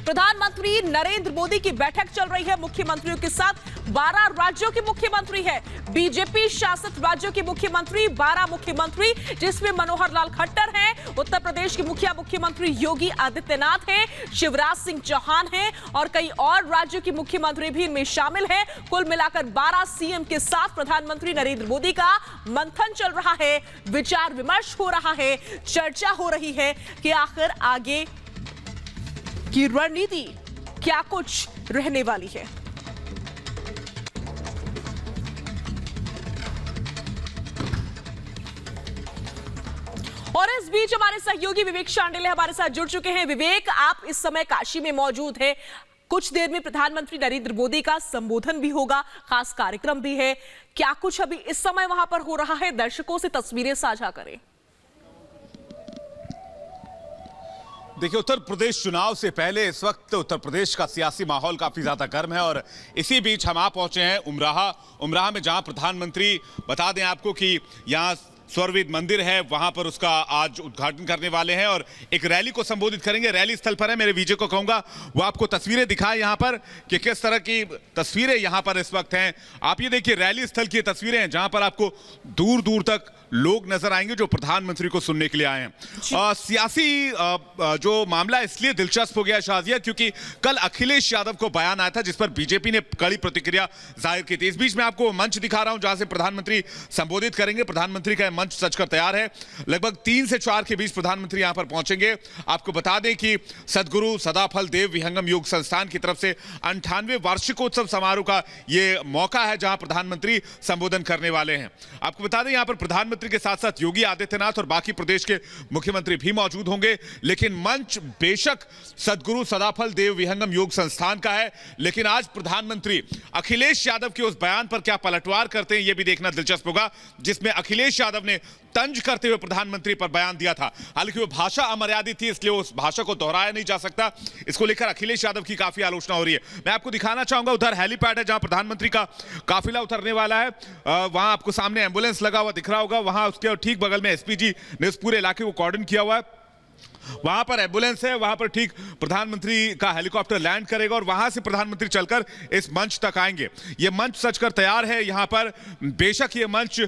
प्रधानमंत्री नरेंद्र मोदी की बैठक चल रही है मुख्यमंत्रियों के साथ। 12 राज्यों के मुख्यमंत्री है, बीजेपी शासित राज्यों के मुख्यमंत्री, 12 मुख्यमंत्री, जिसमें मनोहर लाल खट्टर हैं, उत्तर प्रदेश के मुख्यमंत्री योगी आदित्यनाथ हैं, शिवराज सिंह चौहान हैं और कई और राज्यों के मुख्यमंत्री भी इनमें शामिल हैं। कुल मिलाकर 12 सीएम के साथ प्रधानमंत्री नरेंद्र मोदी का मंथन चल रहा है, विचार विमर्श हो रहा है, चर्चा हो रही है कि आखिर आगे की रणनीति क्या कुछ रहने वाली है। और इस बीच हमारे सहयोगी विवेक शांडिल्य हमारे साथ जुड़ चुके हैं। विवेक, आप इस समय काशी में मौजूद हैं। कुछ देर में प्रधानमंत्री नरेंद्र मोदी का संबोधन भी होगा, खास कार्यक्रम भी है। क्या कुछ अभी इस समय वहां पर हो रहा है? दर्शकों से तस्वीरें साझा करें। देखिए, उत्तर प्रदेश चुनाव से पहले इस वक्त उत्तर प्रदेश का सियासी माहौल काफी ज्यादा गर्म है और इसी बीच हम आ पहुंचे हैं उमराह में, जहां प्रधानमंत्री, बता दें आपको कि यहां स्वर्णवेद मंदिर है, वहां पर उसका आज उद्घाटन करने वाले हैं और एक रैली को संबोधित करेंगे। रैली स्थल पर है, मेरे विजय को कहूंगा वो आपको तस्वीरें दिखाएं यहां पर कि किस तरह की तस्वीरें यहां पर इस वक्त हैं। आप ये देखिए, रैली स्थल की तस्वीरें हैं जहां पर आपको दूर दूर तक लोग नजर आएंगे जो प्रधानमंत्री को सुनने के लिए आए हैं। सियासी जो मामला इसलिए दिलचस्प हो गया शाजिया, क्योंकि कल अखिलेश यादव को बयान आया था जिस पर बीजेपी ने कड़ी प्रतिक्रिया जाहिर की थी। इस बीच में आपको मंच दिखा रहा हूं जहां से प्रधानमंत्री संबोधित करेंगे। प्रधानमंत्री का मंच सजकर तैयार है। लगभग 3 से 4 के बीच प्रधानमंत्री यहां पर पहुंचेंगे। आपको बता दें कि सदगुरु सदाफल देव विहंगम योग संस्थान की तरफ से 98वें वार्षिकोत्सव समारोह का यह मौका है जहां प्रधानमंत्री संबोधन करने वाले हैं। आपको बता दें यहां पर प्रधानमंत्री के साथ साथ योगी आदित्यनाथ और बाकी प्रदेश के मुख्यमंत्री भी मौजूद होंगे, लेकिन मंच बेशक सदगुरु सदाफल देव विहंगम योग संस्थान का है। लेकिन आज प्रधानमंत्री अखिलेश यादव के उस बयान पर क्या पलटवार करते हैं, यह भी देखना दिलचस्प होगा, जिसमें अखिलेश यादव ने तंज करते हुए प्रधानमंत्री पर बयान दिया था। हालांकि वो भाषा अमर्यादित थी, इसलिए उस भाषा को दोहराया नहीं जा सकता। इसको लेकर अखिलेश यादव की काफी आलोचना हो रही है। मैं आपको दिखाना चाहूंगा, उधर हेलीपैड है जहां प्रधानमंत्री का काफिला उतरने वाला है। वहां आपको सामने एम्बुलेंस लगा हुआ दिख रहा होगा, वहां उसके ठीक बगल में एसपीजी ने इस पूरे इलाके को कॉर्डन किया हुआ है। वहां पर एम्बुलेंस है, वहां पर ठीक प्रधानमंत्री का हेलीकॉप्टर लैंड करेगा और वहां से प्रधानमंत्री चलकर इस मंच तक आएंगे। यह मंच सजकर तैयार है यहां पर। बेशक यह मंच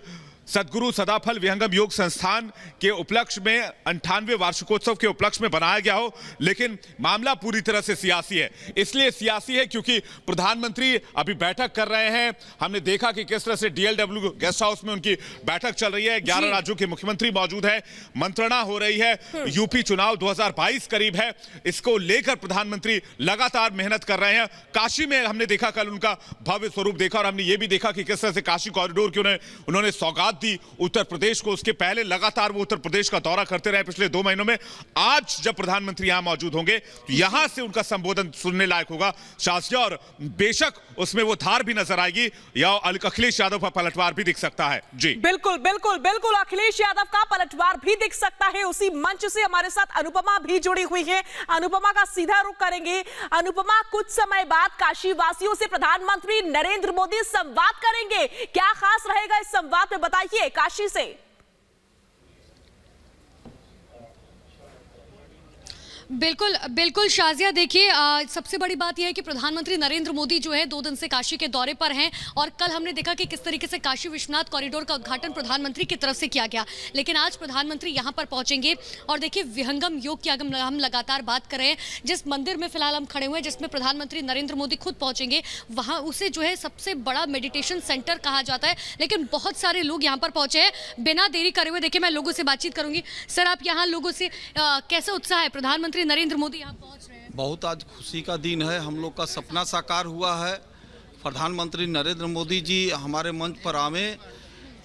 सदगुरु सदाफल विहंगम योग संस्थान के उपलक्ष्य में 98वें वार्षिकोत्सव के उपलक्ष्य में बनाया गया हो, लेकिन मामला पूरी तरह से सियासी है। इसलिए सियासी है क्योंकि प्रधानमंत्री अभी बैठक कर रहे हैं। हमने देखा कि किस तरह से डीएलडब्ल्यू गेस्ट हाउस में उनकी बैठक चल रही है। 11 राज्यों के मुख्यमंत्री मौजूद है, मंत्रणा हो रही है। यूपी चुनाव 2022 करीब है, इसको लेकर प्रधानमंत्री लगातार मेहनत कर रहे हैं। काशी में हमने देखा, कल उनका भव्य स्वरूप देखा और हमने ये भी देखा कि किस तरह से काशी कॉरिडोर की उन्होंने सौगात दी उत्तर प्रदेश को। उसके पहले लगातार वो उत्तर प्रदेश का दौरा करते रहे पिछले 2 महीनों में। आज जब प्रधानमंत्री यहां मौजूद होंगे तो यहां से उनका संबोधन सुनने लायक होगा शास्त्रीय, और बेशक उसमें वो धार भी नजर आएगी या अखिलेश यादव का पलटवार भी दिख सकता है। जी बिल्कुल बिल्कुल बिल्कुल, अखिलेश यादव का पलटवार भी दिख सकता है। उसी मंच से हमारे साथ अनुपमा भी जुड़ी हुई है। अनुपमा का सीधा रुख करेंगे। अनुपमा, कुछ समय बाद काशी वासियों से प्रधानमंत्री नरेंद्र मोदी संवाद करेंगे, क्या खास रहेगा इस संवाद में, बताइए काशी से। बिल्कुल बिल्कुल शाजिया, देखिए सबसे बड़ी बात यह है कि प्रधानमंत्री नरेंद्र मोदी जो है 2 दिन से काशी के दौरे पर हैं और कल हमने देखा कि किस तरीके से काशी विश्वनाथ कॉरिडोर का उद्घाटन प्रधानमंत्री की तरफ से किया गया। लेकिन आज प्रधानमंत्री यहां पर पहुंचेंगे और देखिए विहंगम योग की अगर हम लगातार बात कर रहे हैं, जिस मंदिर में फिलहाल हम खड़े हुए हैं जिसमें प्रधानमंत्री नरेंद्र मोदी खुद पहुंचेंगे, वहां उसे जो है सबसे बड़ा मेडिटेशन सेंटर कहा जाता है। लेकिन बहुत सारे लोग यहाँ पर पहुंचे हैं। बिना देरी करे हुए देखिए मैं लोगों से बातचीत करूंगी। सर, आप यहाँ लोगों से कैसे उत्साह है, प्रधानमंत्री नरेंद्र मोदी यहाँ पहुंच रहे हैं? बहुत आज खुशी का दिन है, हम लोग का सपना साकार हुआ है। प्रधानमंत्री नरेंद्र मोदी जी हमारे मंच पर आवे,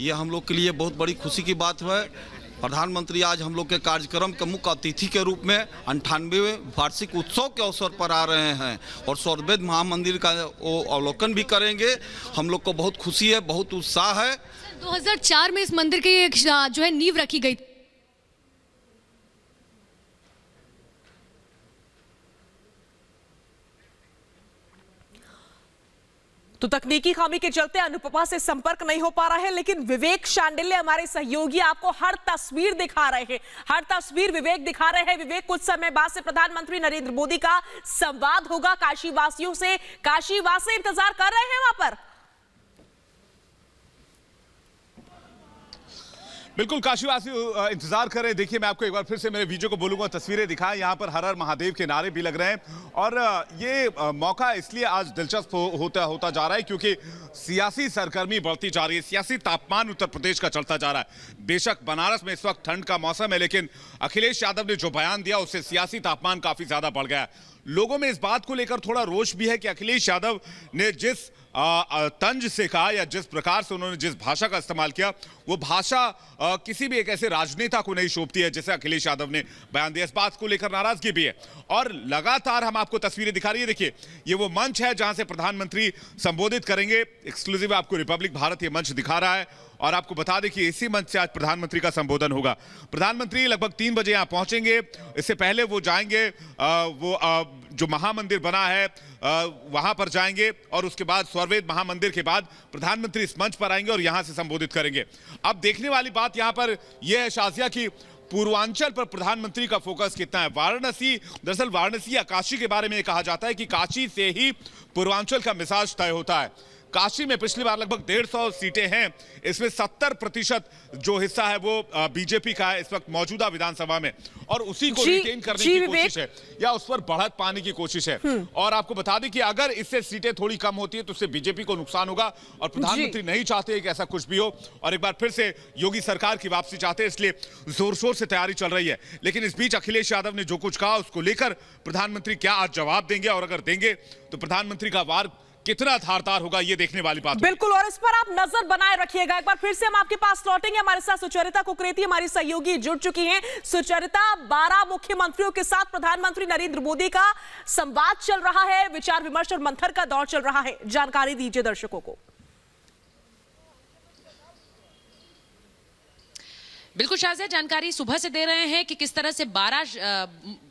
ये हम लोग के लिए बहुत बड़ी खुशी की बात है। प्रधानमंत्री आज हम लोग के कार्यक्रम के मुख्य अतिथि के रूप में 98वें वार्षिक उत्सव के अवसर पर आ रहे हैं और स्वर्णवेद महामंदिर का वो अवलोकन भी करेंगे। हम लोग को बहुत खुशी है, बहुत उत्साह है। 2004 में इस मंदिर की जो है नींव रखी गई। तो तकनीकी खामी के चलते अनुपमा से संपर्क नहीं हो पा रहा है, लेकिन विवेक शांडिल्य हमारे सहयोगी आपको हर तस्वीर दिखा रहे हैं। हर तस्वीर विवेक दिखा रहे हैं। विवेक, कुछ समय बाद से प्रधानमंत्री नरेंद्र मोदी का संवाद होगा काशी वासियों से। काशी वासी इंतजार कर रहे हैं वहां पर। बिल्कुल, काशीवासी इंतजार कर रहे हैं। देखिए, मैं आपको एक बार फिर से मेरे वीडियो को बोलूंगा, तस्वीरें दिखाएं। यहाँ पर हर हर महादेव के नारे भी लग रहे हैं और ये मौका इसलिए आज दिलचस्प होता जा रहा है क्योंकि सियासी सरगर्मी बढ़ती जा रही है। सियासी तापमान उत्तर प्रदेश का चढ़ता जा रहा है। बेशक बनारस में इस वक्त ठंड का मौसम है, लेकिन अखिलेश यादव ने जो बयान दिया उससे सियासी तापमान काफी ज्यादा बढ़ गया है। लोगों में इस बात को लेकर थोड़ा रोष भी है कि अखिलेश यादव ने जिस तंज से कहा या जिस प्रकार से उन्होंने जिस भाषा का इस्तेमाल किया, वो भाषा किसी भी एक ऐसे राजनेता को नहीं शोभती है जैसे अखिलेश यादव ने बयान दिया। इस बात को लेकर नाराजगी भी है और लगातार हम आपको तस्वीरें दिखा रही है। देखिए, ये वो मंच है जहां से प्रधानमंत्री संबोधित करेंगे। एक्सक्लूसिव आपको रिपब्लिक भारत ये मंच दिखा रहा है और आपको बता दें कि इसी मंच से आज प्रधानमंत्री का संबोधन होगा। प्रधानमंत्री लगभग 3 बजे यहां पहुंचेंगे। इससे पहले वो जाएंगे जो महामंदिर बना है वहां पर जाएंगे और उसके बाद स्वर्वेद महामंदिर के बाद प्रधानमंत्री इस मंच पर आएंगे और यहां से संबोधित करेंगे। अब देखने वाली बात यहां पर यह है शाजिया की पूर्वांचल पर प्रधानमंत्री का फोकस कितना है। वाराणसी, दरअसल वाराणसी या काशी के बारे में कहा जाता है कि काशी से ही पूर्वांचल का मिजाज तय होता है। काशी में पिछली बार लगभग 150 सीटें हैं, इसमें 70% जो हिस्सा है वो बीजेपी का है इस वक्त मौजूदा विधानसभा में, और उसी को रिटेन करने की कोशिश है या उस पर बढ़त पाने की कोशिश है। और आपको बता दें कि अगर इससे सीटें थोड़ी कम होती है तो उससे बीजेपी को नुकसान होगा और प्रधानमंत्री नहीं चाहते कि ऐसा कुछ भी हो और एक बार फिर से योगी सरकार की वापसी चाहते हैं, इसलिए जोर शोर से तैयारी चल रही है। लेकिन इस बीच अखिलेश यादव ने जो कुछ कहा उसको लेकर प्रधानमंत्री क्या आज जवाब देंगे और अगर देंगे तो प्रधानमंत्री का वार कितना धारदार होगा, ये देखने वाली बात। बिल्कुल, और इस पर आप नजर बनाए रखिएगा। एक बार फिर से हम आपके पास लौटेंगे। हमारे साथ सुचरिता कुकरेती हमारी सहयोगी जुड़ चुकी हैं। सुचरिता, 12 मुख्यमंत्रियों के साथ प्रधानमंत्री नरेंद्र मोदी का संवाद चल रहा है, विचार विमर्श और मंथन का दौर चल रहा है। जानकारी दीजिए दर्शकों को। बिल्कुल शाजिया, जानकारी सुबह से दे रहे हैं कि किस तरह से 12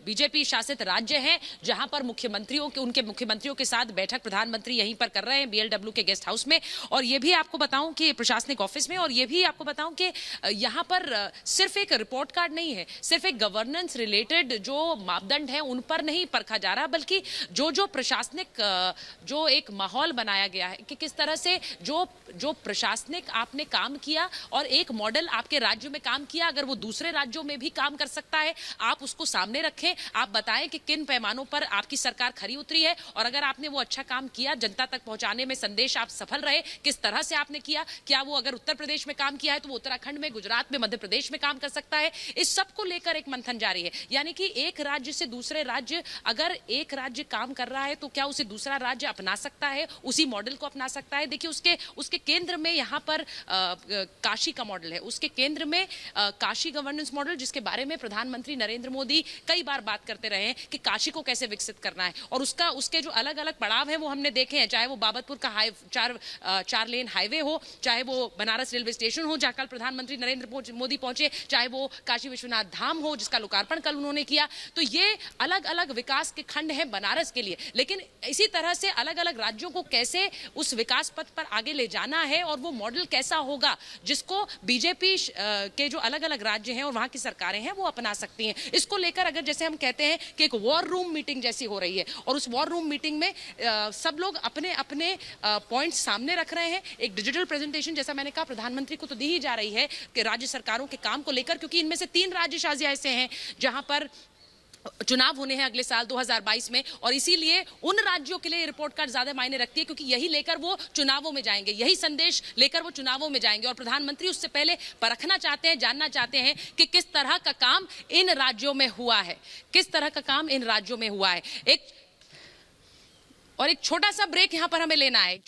बीजेपी शासित राज्य हैं जहां पर उनके मुख्यमंत्रियों के साथ बैठक प्रधानमंत्री यहीं पर कर रहे हैं BLW के गेस्ट हाउस में। और ये भी आपको बताऊं कि प्रशासनिक ऑफिस में, और ये भी आपको बताऊं कि यहां पर सिर्फ एक रिपोर्ट कार्ड नहीं है, सिर्फ एक गवर्नेंस रिलेटेड जो मापदंड है उन पर नहीं परखा जा रहा, बल्कि जो प्रशासनिक जो एक माहौल बनाया गया है कि किस तरह से जो प्रशासनिक आपने काम किया और एक मॉडल आपके राज्य में काम किया, अगर वो दूसरे राज्यों में भी काम कर सकता है, आप उसको सामने रखें। आप बताएं कि किन पैमानों पर आपकी सरकार खरी उतरी है और अगर आपने वो अच्छा काम किया, जनता तक पहुंचाने में संदेश आप सफल रहे, किस तरह से आपने किया। क्या वो अगर उत्तर प्रदेश में काम किया है तो वो उत्तराखंड में, गुजरात में, मध्य प्रदेश में काम कर सकता है। इस सब को लेकर एक मंथन जारी है। यानी कि एक राज्य से दूसरे राज्य, अगर एक राज्य काम कर रहा है तो क्या उसे दूसरा राज्य अपना सकता है, उसी मॉडल को अपना सकता है। देखिए, उसके केंद्र में यहाँ पर काशी का मॉडल है, उसके केंद्र में काशी गवर्नेंस मॉडल, जिसके बारे में प्रधानमंत्री नरेंद्र मोदी कई बार बात करते रहे हैं कि काशी को कैसे विकसित करना है। और उसके जो अलग अलग पड़ाव हैं वो हमने देखे हैं, चाहे वो बाबतपुर का 4 लेन हाईवे हो, चाहे वो बनारस रेलवे स्टेशन हो जहां कल प्रधानमंत्री नरेंद्र मोदी पहुंचे, चाहे वो काशी विश्वनाथ धाम हो जिसका लोकार्पण कल उन्होंने किया। तो ये अलग अलग विकास के खंड हैं बनारस के लिए। लेकिन इसी तरह से अलग अलग राज्यों को कैसे उस विकास पथ पर आगे ले जाना है और वो मॉडल कैसा होगा जिसको बीजेपी के जो अलग अलग राज्य हैं और वहां की सरकारें हैं वो अपना सकती हैं। इसको लेकर अगर जैसे हम कहते हैं कि एक वॉर रूम मीटिंग जैसी हो रही है और उस वॉर रूम मीटिंग में सब लोग अपने अपने पॉइंट्स सामने रख रहे हैं। एक डिजिटल प्रेजेंटेशन, जैसा मैंने कहा, प्रधानमंत्री को तो दी ही जा रही है कि राज्य सरकारों के काम को लेकर, क्योंकि इनमें से 3 राज्य शाजिया ऐसे हैं जहां पर चुनाव होने हैं अगले साल 2022 में, और इसीलिए उन राज्यों के लिए रिपोर्ट कार्ड ज्यादा मायने रखती है क्योंकि यही लेकर वो चुनावों में जाएंगे, यही संदेश लेकर वो चुनावों में जाएंगे। और प्रधानमंत्री उससे पहले परखना चाहते हैं, जानना चाहते हैं कि किस तरह का काम इन राज्यों में हुआ है, किस तरह का काम इन राज्यों में हुआ है। एक छोटा सा ब्रेक यहां पर हमें लेना है।